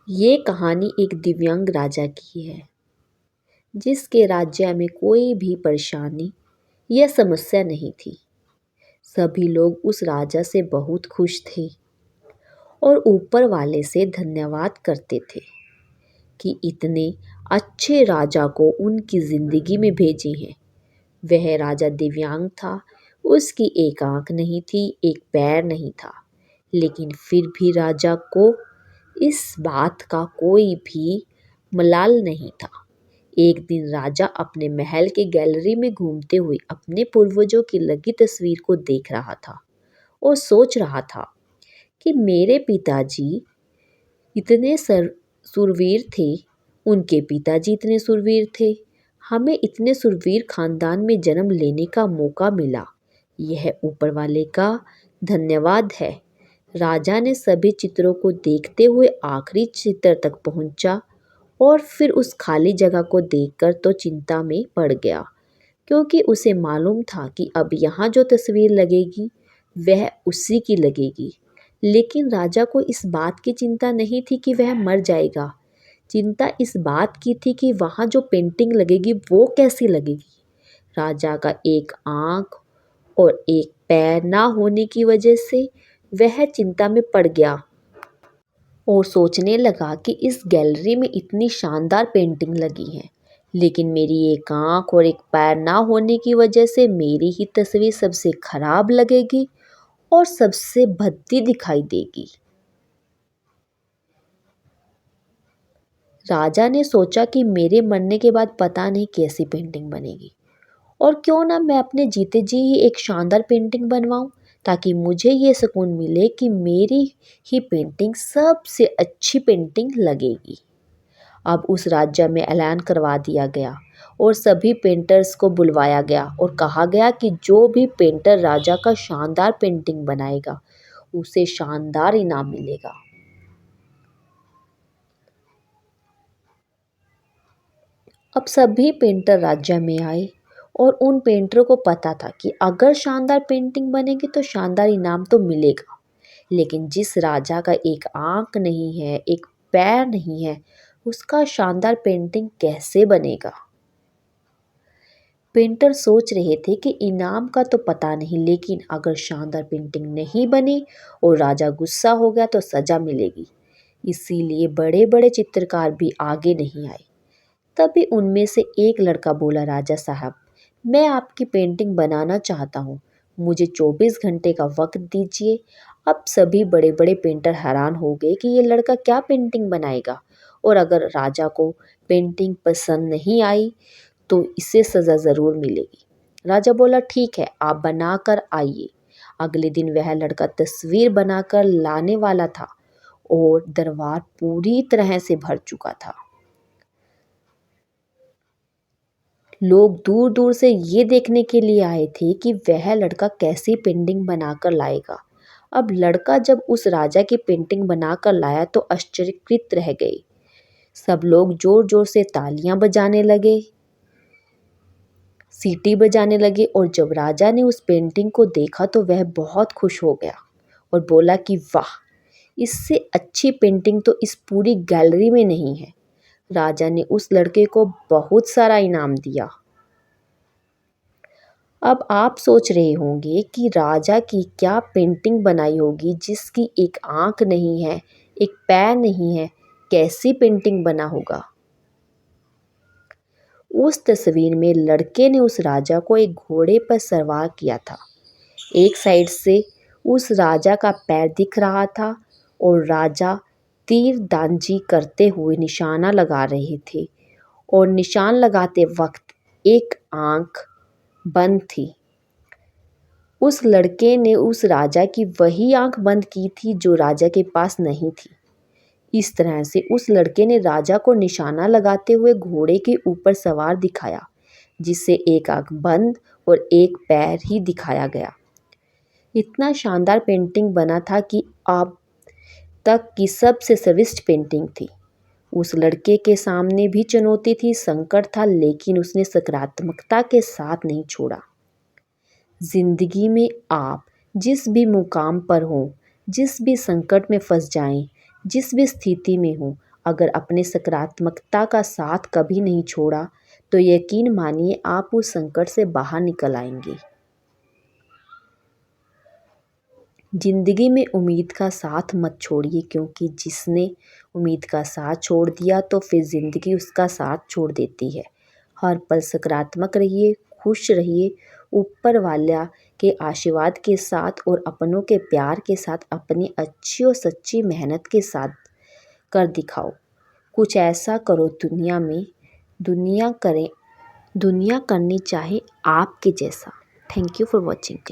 ये कहानी एक दिव्यांग राजा की है जिसके राज्य में कोई भी परेशानी या समस्या नहीं थी। सभी लोग उस राजा से बहुत खुश थे और ऊपर वाले से धन्यवाद करते थे कि इतने अच्छे राजा को उनकी जिंदगी में भेजे हैं। वह राजा दिव्यांग था। उसकी एक आंख नहीं थी, एक पैर नहीं था, लेकिन फिर भी राजा को इस बात का कोई भी मलाल नहीं था। एक दिन राजा अपने महल के गैलरी में घूमते हुए अपने पूर्वजों की लगी तस्वीर को देख रहा था और सोच रहा था कि मेरे पिताजी इतने सुरवीर थे, उनके पिताजी इतने सुरवीर थे, हमें इतने सुरवीर खानदान में जन्म लेने का मौका मिला। यह ऊपर वाले का धन्यवाद है। राजा ने सभी चित्रों को देखते हुए आखिरी चित्र तक पहुंचा और फिर उस खाली जगह को देखकर तो चिंता में पड़ गया, क्योंकि उसे मालूम था कि अब यहाँ जो तस्वीर लगेगी वह उसी की लगेगी। लेकिन राजा को इस बात की चिंता नहीं थी कि वह मर जाएगा। चिंता इस बात की थी कि वहाँ जो पेंटिंग लगेगी वो कैसी लगेगी। राजा का एक आंख और एक पैर ना होने की वजह से वह चिंता में पड़ गया और सोचने लगा कि इस गैलरी में इतनी शानदार पेंटिंग लगी है, लेकिन मेरी एक आंख और एक पैर ना होने की वजह से मेरी ही तस्वीर सबसे खराब लगेगी और सबसे भद्दी दिखाई देगी। राजा ने सोचा कि मेरे मरने के बाद पता नहीं कैसी पेंटिंग बनेगी, और क्यों ना मैं अपने जीते जी ही एक शानदार पेंटिंग बनवाऊं, ताकि मुझे ये सुकून मिले कि मेरी ही पेंटिंग सबसे अच्छी पेंटिंग लगेगी। अब उस राज्य में ऐलान करवा दिया गया और सभी पेंटर्स को बुलवाया गया और कहा गया कि जो भी पेंटर राजा का शानदार पेंटिंग बनाएगा उसे शानदार इनाम मिलेगा। अब सभी पेंटर राज्य में आए और उन पेंटरों को पता था कि अगर शानदार पेंटिंग बनेगी तो शानदार इनाम तो मिलेगा। लेकिन जिस राजा का एक आंख नहीं है, एक पैर नहीं है, उसका शानदार पेंटिंग कैसे बनेगा। पेंटर सोच रहे थे कि इनाम का तो पता नहीं, लेकिन अगर शानदार पेंटिंग नहीं बनी और राजा गुस्सा हो गया तो सजा मिलेगी। इसीलिए बड़े बड़े चित्रकार भी आगे नहीं आए। तभी उनमें से एक लड़का बोला, राजा साहब, मैं आपकी पेंटिंग बनाना चाहता हूँ, मुझे 24 घंटे का वक्त दीजिए। अब सभी बड़े बड़े पेंटर हैरान हो गए कि ये लड़का क्या पेंटिंग बनाएगा, और अगर राजा को पेंटिंग पसंद नहीं आई तो इसे सज़ा ज़रूर मिलेगी। राजा बोला, ठीक है, आप बनाकर आइए। अगले दिन वह लड़का तस्वीर बनाकर लाने वाला था और दरबार पूरी तरह से भर चुका था। लोग दूर दूर से ये देखने के लिए आए थे कि वह लड़का कैसी पेंटिंग बनाकर लाएगा। अब लड़का जब उस राजा की पेंटिंग बनाकर लाया तो आश्चर्यचकित रह गए। सब लोग जोर जोर से तालियां बजाने लगे, सीटी बजाने लगे, और जब राजा ने उस पेंटिंग को देखा तो वह बहुत खुश हो गया और बोला कि वाह, इससे अच्छी पेंटिंग तो इस पूरी गैलरी में नहीं है। राजा ने उस लड़के को बहुत सारा इनाम दिया। अब आप सोच रहे होंगे कि राजा की क्या पेंटिंग बनाई होगी जिसकी एक आंख नहीं है, एक पैर नहीं है, कैसी पेंटिंग बना होगा। उस तस्वीर में लड़के ने उस राजा को एक घोड़े पर सवार किया था। एक साइड से उस राजा का पैर दिख रहा था और राजा तीरंदाजी करते हुए निशाना लगा रहे थे, और निशान लगाते वक्त एक आंख बंद थी। उस लड़के ने उस राजा की वही आंख बंद की थी जो राजा के पास नहीं थी। इस तरह से उस लड़के ने राजा को निशाना लगाते हुए घोड़े के ऊपर सवार दिखाया, जिससे एक आंख बंद और एक पैर ही दिखाया गया। इतना शानदार पेंटिंग बना था कि अब तक की सबसे सर्वश्रेष्ठ पेंटिंग थी। उस लड़के के सामने भी चुनौती थी, संकट था, लेकिन उसने सकारात्मकता के साथ नहीं छोड़ा। जिंदगी में आप जिस भी मुकाम पर हो, जिस भी संकट में फंस जाएं, जिस भी स्थिति में हो, अगर अपने सकारात्मकता का साथ कभी नहीं छोड़ा तो यकीन मानिए आप उस संकट से बाहर निकल आएंगे। जिंदगी में उम्मीद का साथ मत छोड़िए, क्योंकि जिसने उम्मीद का साथ छोड़ दिया तो फिर ज़िंदगी उसका साथ छोड़ देती है। हर पल सकारात्मक रहिए, खुश रहिए, ऊपर वाला के आशीर्वाद के साथ और अपनों के प्यार के साथ अपनी अच्छी और सच्ची मेहनत के साथ कर दिखाओ। कुछ ऐसा करो दुनिया में दुनिया करनी चाहे आपके जैसा। Thank you for watching.